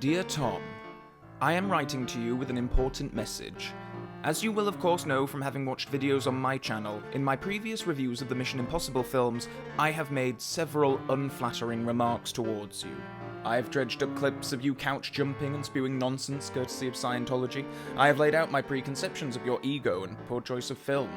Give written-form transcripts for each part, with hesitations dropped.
Dear Tom, I am writing to you with an important message. As you will of course know from having watched videos on my channel, in my previous reviews of the Mission Impossible films, I have made several unflattering remarks towards you. I have dredged up clips of you couch jumping and spewing nonsense courtesy of Scientology. I have laid out my preconceptions of your ego and poor choice of film.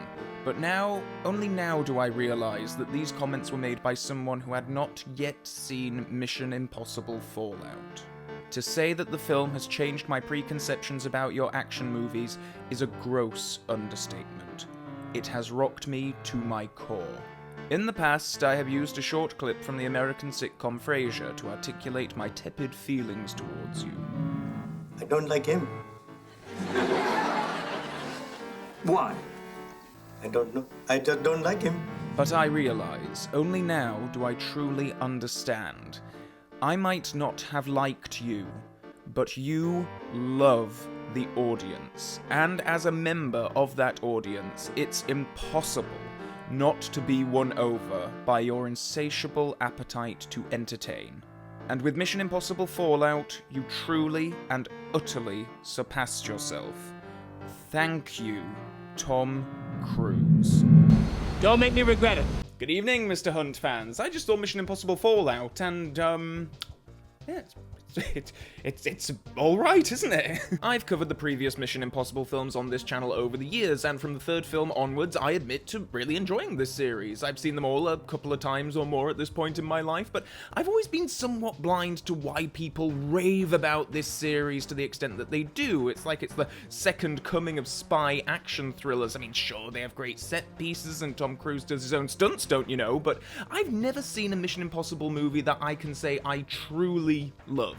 But now, only now do I realise that these comments were made by someone who had not yet seen Mission Impossible Fallout. To say that the film has changed my preconceptions about your action movies is a gross understatement. It has rocked me to my core. In the past, I have used a short clip from the American sitcom Frasier to articulate my tepid feelings towards you. I don't like him. Why? I don't know. I just don't like him. But I realise, only now do I truly understand. I might not have liked you, but you love the audience. And as a member of that audience, it's impossible not to be won over by your insatiable appetite to entertain. And with Mission Impossible Fallout, you truly and utterly surpassed yourself. Thank you, Tom Cruise. Don't make me regret it. Good evening, Mr. Hunt fans. I just saw Mission Impossible Fallout, and, yeah, it's alright, isn't it? I've covered the previous Mission Impossible films on this channel over the years, and from the third film onwards, I admit to really enjoying this series. I've seen them all a couple of times or more at this point in my life, but I've always been somewhat blind to why people rave about this series to the extent that they do. It's like it's the second coming of spy action thrillers. I mean, sure, they have great set pieces, and Tom Cruise does his own stunts, don't you know, but I've never seen a Mission Impossible movie that I can say I truly love.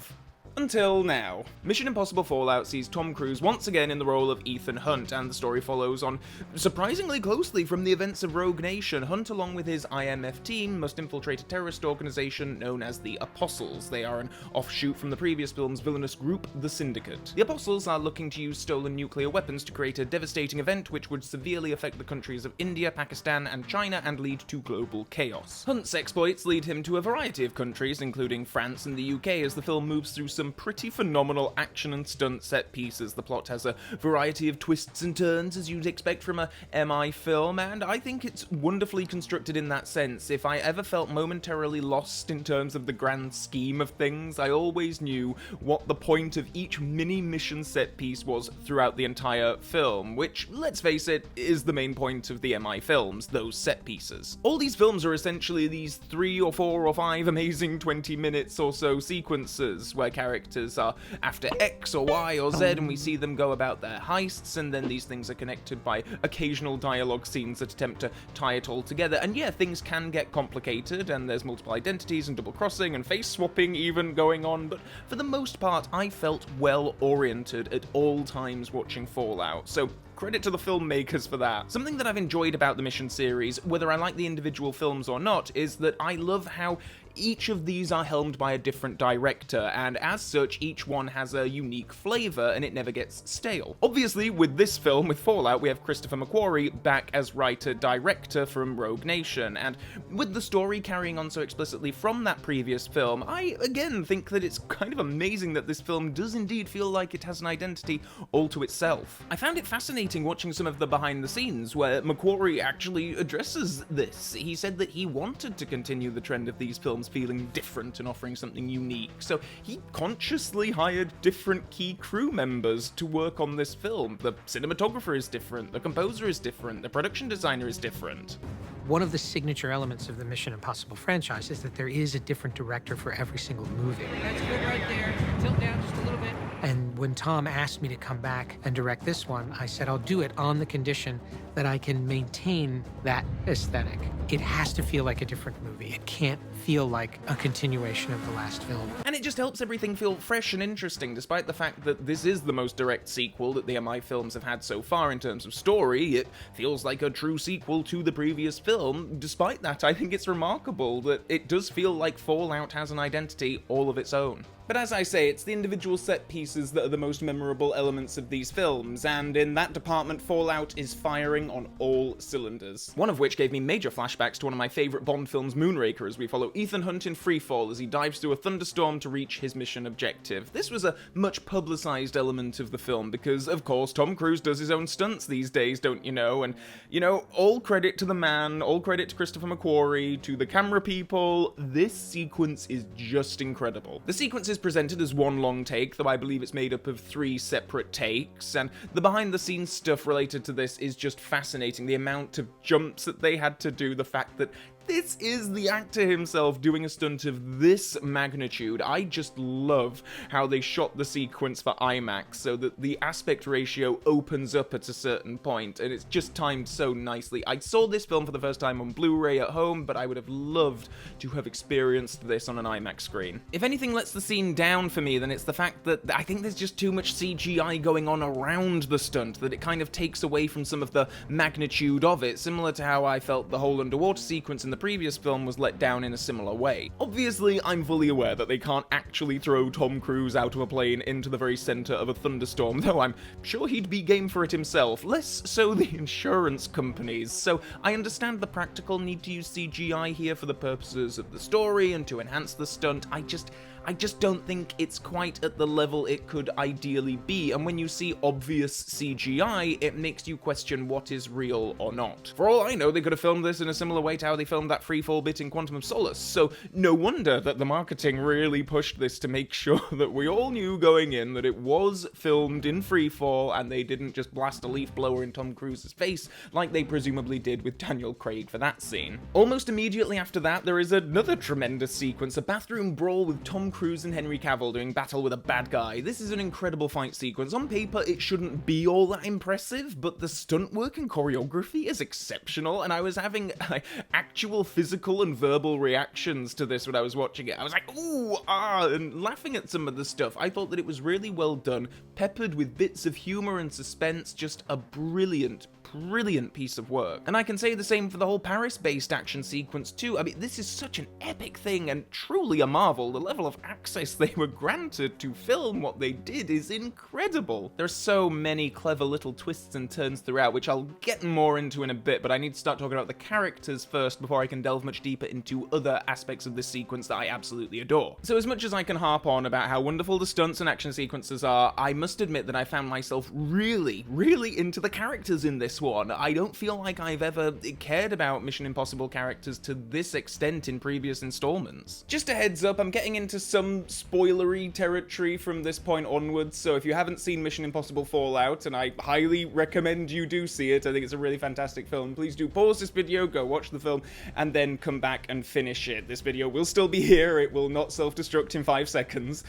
Until now. Mission Impossible Fallout sees Tom Cruise once again in the role of Ethan Hunt, and the story follows on surprisingly closely from the events of Rogue Nation. Hunt, along with his IMF team, must infiltrate a terrorist organization known as the Apostles. They are an offshoot from the previous film's villainous group, the Syndicate. The Apostles are looking to use stolen nuclear weapons to create a devastating event which would severely affect the countries of India, Pakistan, and China and lead to global chaos. Hunt's exploits lead him to a variety of countries, including France and the UK, as the film moves through some pretty phenomenal action and stunt set pieces. The plot has a variety of twists and turns, as you'd expect from a MI film, and I think it's wonderfully constructed in that sense. If I ever felt momentarily lost in terms of the grand scheme of things, I always knew what the point of each mini-mission set piece was throughout the entire film, which, let's face it, is the main point of the MI films, those set pieces. All these films are essentially these 3 or 4 or 5 amazing 20 minutes or so sequences where characters are after X or Y or Z, and we see them go about their heists, and then these things are connected by occasional dialogue scenes that attempt to tie it all together. And yeah, things can get complicated, and there's multiple identities and double crossing and face swapping even going on, but for the most part, I felt well oriented at all times watching Fallout. So credit to the filmmakers for that. Something that I've enjoyed about the Mission series, whether I like the individual films or not, is that I love how each of these are helmed by a different director, and as such, each one has a unique flavour, and it never gets stale. Obviously, with this film, with Fallout, we have Christopher McQuarrie back as writer-director from Rogue Nation, and with the story carrying on so explicitly from that previous film, I, again, think that it's kind of amazing that this film does indeed feel like it has an identity all to itself. I found it fascinating watching some of the behind-the-scenes, where McQuarrie actually addresses this. He said that he wanted to continue the trend of these films feeling different and offering something unique, so he consciously hired different key crew members to work on this film. The cinematographer is different, the composer is different, the production designer is different. One of the signature elements of the Mission Impossible franchise is that there is a different director for every single movie. That's good right there. Tilt down just a little bit. And when Tom asked me to come back and direct this one, I said I'll do it on the condition that I can maintain that aesthetic. It has to feel like a different movie. It can't feel like a continuation of the last film. And it just helps everything feel fresh and interesting, despite the fact that this is the most direct sequel that the MI films have had so far in terms of story. It feels like a true sequel to the previous film. Despite that, I think it's remarkable that it does feel like Fallout has an identity all of its own. But as I say, it's the individual set pieces that are the most memorable elements of these films, and in that department, Fallout is firing on all cylinders. One of which gave me major flashbacks to one of my favourite Bond films, Moonraker, as we follow Ethan Hunt in Freefall as he dives through a thunderstorm to reach his mission objective. This was a much publicised element of the film because, of course, Tom Cruise does his own stunts these days, don't you know? And, you know, all credit to the man, all credit to Christopher McQuarrie, to the camera people. This sequence is just incredible. The sequence is presented as one long take, though I believe it's made up of 3 separate takes, and the behind-the-scenes stuff related to this is just fascinating. The amount of jumps that they had to do, the fact that this is the actor himself doing a stunt of this magnitude. I just love how they shot the sequence for IMAX so that the aspect ratio opens up at a certain point, and it's just timed so nicely. I saw this film for the first time on Blu-ray at home, but I would have loved to have experienced this on an IMAX screen. If anything lets the scene down for me, then it's the fact that I think there's just too much CGI going on around the stunt, that it kind of takes away from some of the magnitude of it, similar to how I felt the whole underwater sequence in the previous film was let down in a similar way. Obviously, I'm fully aware that they can't actually throw Tom Cruise out of a plane into the very center of a thunderstorm, though I'm sure he'd be game for it himself, less so the insurance companies, so I understand the practical need to use CGI here for the purposes of the story and to enhance the stunt. I just don't think it's quite at the level it could ideally be, and when you see obvious CGI, it makes you question what is real or not. For all I know, they could have filmed this in a similar way to how they filmed that freefall bit in Quantum of Solace, so no wonder that the marketing really pushed this to make sure that we all knew going in that it was filmed in freefall and they didn't just blast a leaf blower in Tom Cruise's face like they presumably did with Daniel Craig for that scene. Almost immediately after that, there is another tremendous sequence, a bathroom brawl with Tom Cruise and Henry Cavill doing battle with a bad guy. This is an incredible fight sequence. On paper, it shouldn't be all that impressive, but the stunt work and choreography is exceptional, and I was having actual physical and verbal reactions to this when I was watching it. I was like, ooh, ah, and laughing at some of the stuff. I thought that it was really well done, peppered with bits of humor and suspense, just a brilliant piece of work. And I can say the same for the whole Paris-based action sequence too. I mean, this is such an epic thing and truly a marvel. The level of access they were granted to film what they did is incredible. There's so many clever little twists and turns throughout, which I'll get more into in a bit, but I need to start talking about the characters first before I can delve much deeper into other aspects of this sequence that I absolutely adore. So as much as I can harp on about how wonderful the stunts and action sequences are, I must admit that I found myself really into the characters in this one. I don't feel like I've ever cared about Mission Impossible characters to this extent in previous installments. Just a heads up, I'm getting into some spoilery territory from this point onwards, so if you haven't seen Mission Impossible Fallout, and I highly recommend you do see it, I think it's a really fantastic film, please do pause this video, go watch the film, and then come back and finish it. This video will still be here, it will not self-destruct in 5 seconds,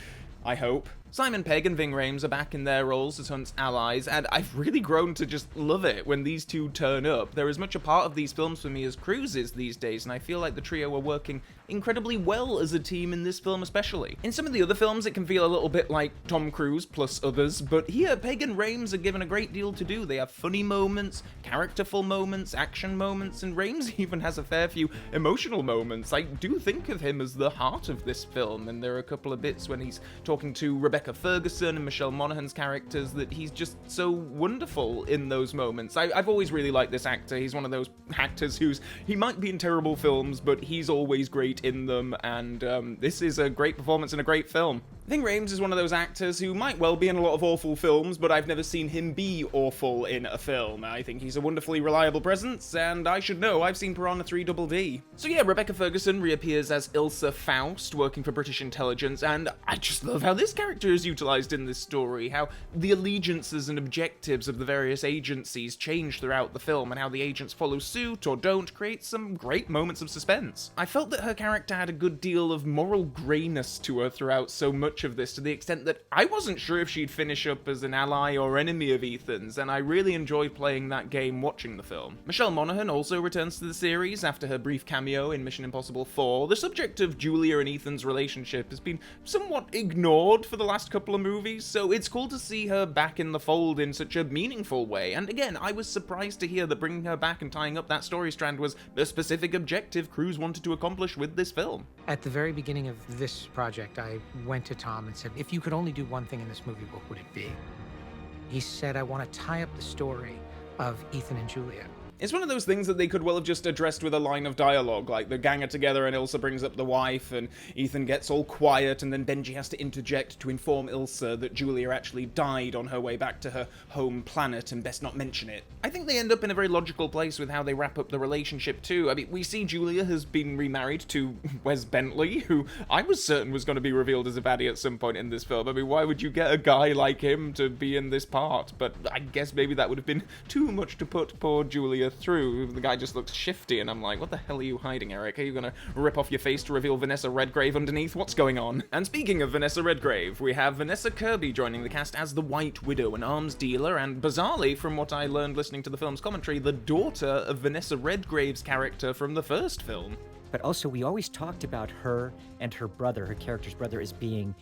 I hope. Simon Pegg and Ving Rhames are back in their roles as Hunt's allies, and I've really grown to just love it when these two turn up. They're as much a part of these films for me as Cruise is these days, and I feel like the trio are working incredibly well as a team in this film especially. In some of the other films, it can feel a little bit like Tom Cruise plus others, but here, Pegg and Rhames are given a great deal to do. They have funny moments, characterful moments, action moments, and Rhames even has a fair few emotional moments. I do think of him as the heart of this film, and there are a couple of bits when he's talking to Rebecca Ferguson and Michelle Monaghan's characters that he's just so wonderful in those moments. I've always really liked this actor. He's one of those actors he might be in terrible films, but he's always great in them, and this is a great performance and a great film. Ving Rhames is one of those actors who might well be in a lot of awful films, but I've never seen him be awful in a film. I think he's a wonderfully reliable presence, and I should know, I've seen Piranha 3DD. So yeah, Rebecca Ferguson reappears as Ilsa Faust, working for British intelligence, and I just love how this character is utilized in this story, how the allegiances and objectives of the various agencies change throughout the film, and how the agents follow suit or don't create some great moments of suspense. I felt that her character had a good deal of moral greyness to her throughout so much of this, to the extent that I wasn't sure if she'd finish up as an ally or enemy of Ethan's, and I really enjoyed playing that game watching the film. Michelle Monaghan also returns to the series after her brief cameo in Mission Impossible 4. The subject of Julia and Ethan's relationship has been somewhat ignored for the last couple of movies, so it's cool to see her back in the fold in such a meaningful way, and again, I was surprised to hear that bringing her back and tying up that story strand was a specific objective Cruise wanted to accomplish with this film. At the very beginning of this project, I went to Tom and said, if you could only do one thing in this movie, what would it be? He said, I want to tie up the story of Ethan and Julia. It's one of those things that they could well have just addressed with a line of dialogue, like the gang are together and Ilsa brings up the wife and Ethan gets all quiet and then Benji has to interject to inform Ilsa that Julia actually died on her way back to her home planet and best not mention it. I think they end up in a very logical place with how they wrap up the relationship too. I mean, we see Julia has been remarried to Wes Bentley, who I was certain was going to be revealed as a baddie at some point in this film. I mean, why would you get a guy like him to be in this part? But I guess maybe that would have been too much to put poor Julia through. The guy just looks shifty and I'm like, what the hell are you hiding, Eric? Are you gonna rip off your face to reveal Vanessa Redgrave underneath? What's going on? And speaking of Vanessa Redgrave, we have Vanessa Kirby joining the cast as the White Widow, an arms dealer, and bizarrely, from what I learned listening to the film's commentary, the daughter of Vanessa Redgrave's character from the first film. But also, we always talked about her and her brother, her character's brother, as being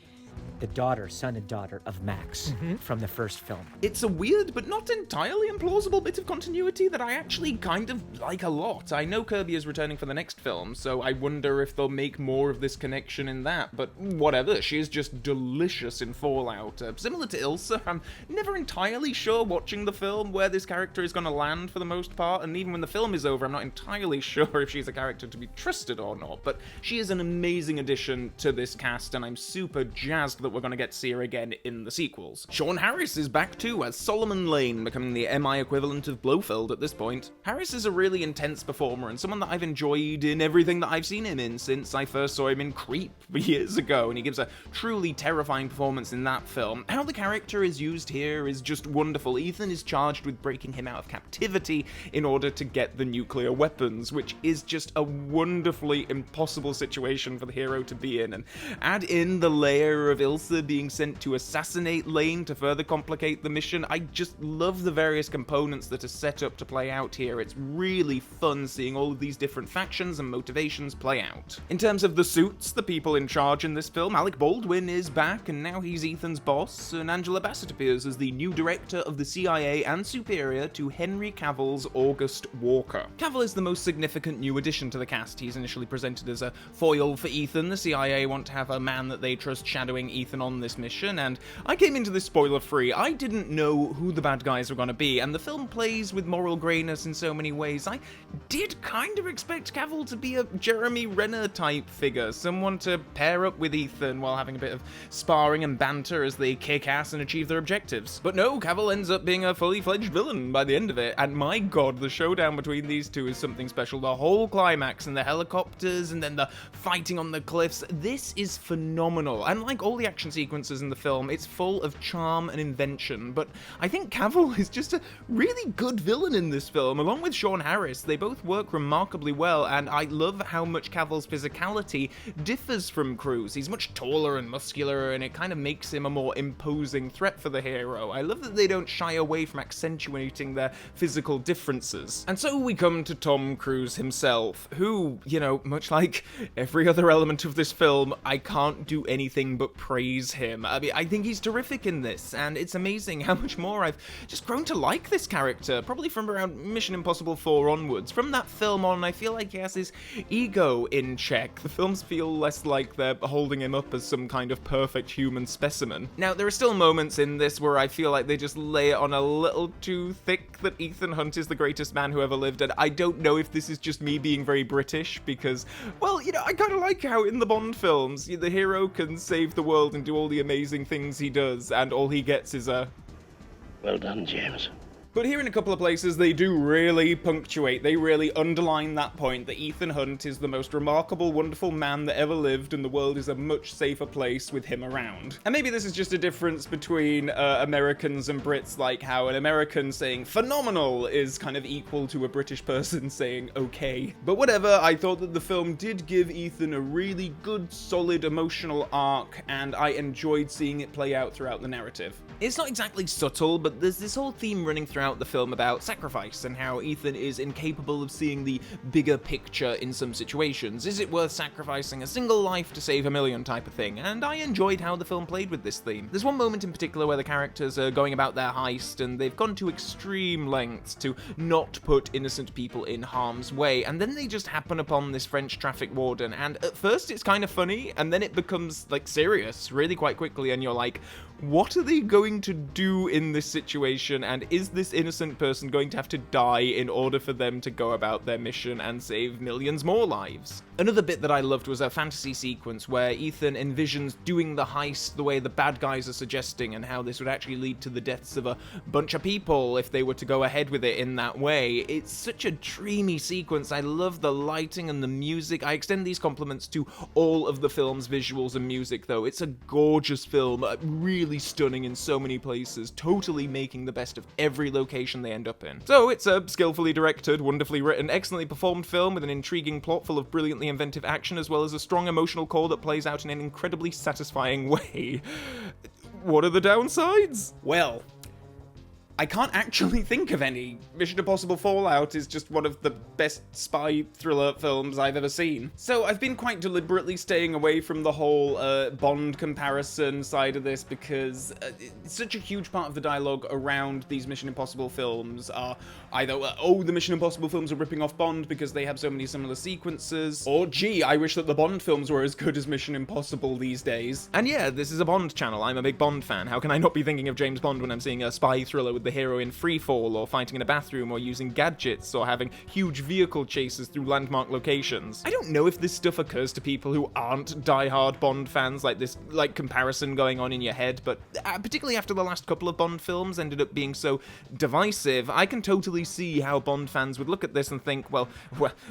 the daughter, son and daughter of Max from the first film. It's a weird but not entirely implausible bit of continuity that I actually kind of like a lot. I know Kirby is returning for the next film, so I wonder if they'll make more of this connection in that, but whatever, she is just delicious in Fallout. Similar to Ilsa, I'm never entirely sure watching the film where this character is going to land for the most part, and even when the film is over, I'm not entirely sure if she's a character to be trusted or not, but she is an amazing addition to this cast, and I'm super jazzed that we're going to get to see her again in the sequels. Sean Harris is back too as Solomon Lane, becoming the MI equivalent of Blofeld at this point. Harris is a really intense performer and someone that I've enjoyed in everything that I've seen him in since I first saw him in Creep years ago, and he gives a truly terrifying performance in that film. How the character is used here is just wonderful. Ethan is charged with breaking him out of captivity in order to get the nuclear weapons, which is just a wonderfully impossible situation for the hero to be in, and add in the layer of Ilsa being sent to assassinate Lane to further complicate the mission. I just love the various components that are set up to play out here. It's really fun seeing all of these different factions and motivations play out. In terms of the suits, the people in charge in this film, Alec Baldwin is back and now he's Ethan's boss, and Angela Bassett appears as the new director of the CIA and superior to Henry Cavill's August Walker. Cavill is the most significant new addition to the cast. He's initially presented as a foil for Ethan. The CIA want to have a man that they trust shadowing Ethan on this mission, and I came into this spoiler-free. I didn't know who the bad guys were going to be, and the film plays with moral grayness in so many ways. I did kind of expect Cavill to be a Jeremy Renner-type figure, someone to pair up with Ethan while having a bit of sparring and banter as they kick ass and achieve their objectives. But no, Cavill ends up being a fully-fledged villain by the end of it, and my god, the showdown between these two is something special. The whole climax and the helicopters and then the fighting on the cliffs, this is phenomenal, and like all the action sequences in the film, it's full of charm and invention, but I think Cavill is just a really good villain in this film. Along with Sean Harris, they both work remarkably well, and I love how much Cavill's physicality differs from Cruise. He's much taller and muscular, and it kind of makes him a more imposing threat for the hero. I love that they don't shy away from accentuating their physical differences. And so we come to Tom Cruise himself, who, you know, much like every other element of this film, I can't do anything but praise him. I mean, I think he's terrific in this, and it's amazing how much more I've just grown to like this character, probably from around Mission Impossible 4 onwards. From that film on, I feel like he has his ego in check. The films feel less like they're holding him up as some kind of perfect human specimen. Now, there are still moments in this where I feel like they just lay it on a little too thick that Ethan Hunt is the greatest man who ever lived, and I don't know if this is just me being very British, because, well, you know, I kind of like how in the Bond films, the hero can save the world and do all the amazing things he does, and all he gets is a... Well done, James. But here in a couple of places, they do really punctuate, they really underline that point that Ethan Hunt is the most remarkable, wonderful man that ever lived, and the world is a much safer place with him around. And maybe this is just a difference between Americans and Brits, like how an American saying phenomenal is kind of equal to a British person saying okay. But whatever, I thought that the film did give Ethan a really good, solid emotional arc, and I enjoyed seeing it play out throughout the narrative. It's not exactly subtle, but there's this whole theme running throughout throughout the film about sacrifice and how Ethan is incapable of seeing the bigger picture in some situations. Is it worth sacrificing a single life to save a million type of thing? And I enjoyed how the film played with this theme. There's one moment in particular where the characters are going about their heist and they've gone to extreme lengths to not put innocent people in harm's way, and then they just happen upon this French traffic warden, and at first it's kind of funny, and then it becomes like serious really quite quickly, and you're like, what are they going to do in this situation, and is this innocent person going to have to die in order for them to go about their mission and save millions more lives? Another bit that I loved was a fantasy sequence where Ethan envisions doing the heist the way the bad guys are suggesting, and how this would actually lead to the deaths of a bunch of people if they were to go ahead with it in that way. It's such a dreamy sequence. I love the lighting and the music. I extend these compliments to all of the film's visuals and music, though. It's a gorgeous film, really stunning in so many places, totally making the best of every location they end up in. So it's a skillfully directed, wonderfully written, excellently performed film with an intriguing plot full of brilliantly inventive action, as well as a strong emotional core that plays out in an incredibly satisfying way. What are the downsides? Well, I can't actually think of any. Mission Impossible Fallout is just one of the best spy thriller films I've ever seen. So I've been quite deliberately staying away from the whole Bond comparison side of this, because it's such a huge part of the dialogue around these Mission Impossible films are either, oh, the Mission Impossible films are ripping off Bond because they have so many similar sequences, or gee, I wish that the Bond films were as good as Mission Impossible these days. And yeah, this is a Bond channel. I'm a big Bond fan. How can I not be thinking of James Bond when I'm seeing a spy thriller with the hero in freefall, or fighting in a bathroom, or using gadgets, or having huge vehicle chases through landmark locations? I don't know if this stuff occurs to people who aren't die-hard Bond fans, like this comparison going on in your head, but particularly after the last couple of Bond films ended up being so divisive, I can totally see how Bond fans would look at this and think, well,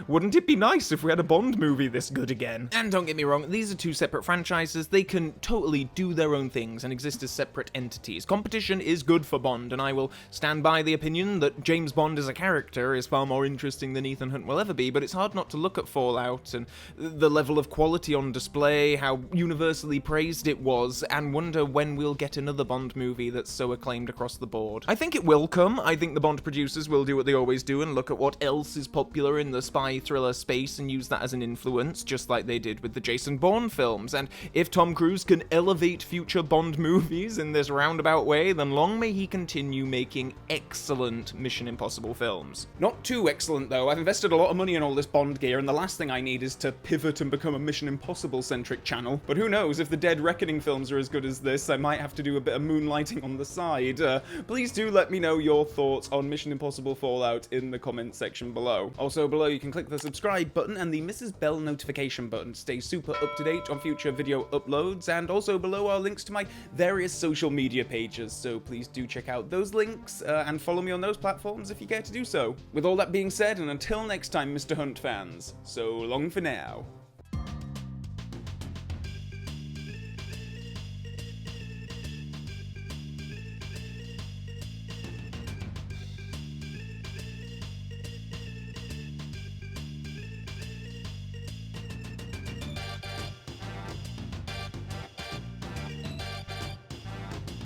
wouldn't it be nice if we had a Bond movie this good again? And don't get me wrong, these are two separate franchises. They can totally do their own things and exist as separate entities. Competition is good for Bond, and I will stand by the opinion that James Bond as a character is far more interesting than Ethan Hunt will ever be, but it's hard not to look at Fallout and the level of quality on display, how universally praised it was, and wonder when we'll get another Bond movie that's so acclaimed across the board. I think it will come. I think the Bond producers will do what they always do and look at what else is popular in the spy thriller space and use that as an influence, just like they did with the Jason Bourne films. And if Tom Cruise can elevate future Bond movies in this roundabout way, then long may he continue making excellent Mission Impossible films. Not too excellent, though. I've invested a lot of money in all this Bond gear, and the last thing I need is to pivot and become a Mission Impossible-centric channel. But who knows, if the Dead Reckoning films are as good as this, I might have to do a bit of moonlighting on the side. Please do let me know your thoughts on Mission Impossible Fallout in the comments section below. Also below you can click the subscribe button and the Mrs. Bell notification button to stay super up to date on future video uploads, and also below are links to my various social media pages, so please do check out those links and follow me on those platforms if you care to do so. With all that being said, and until next time, Mr. Hunt fans, so long for now.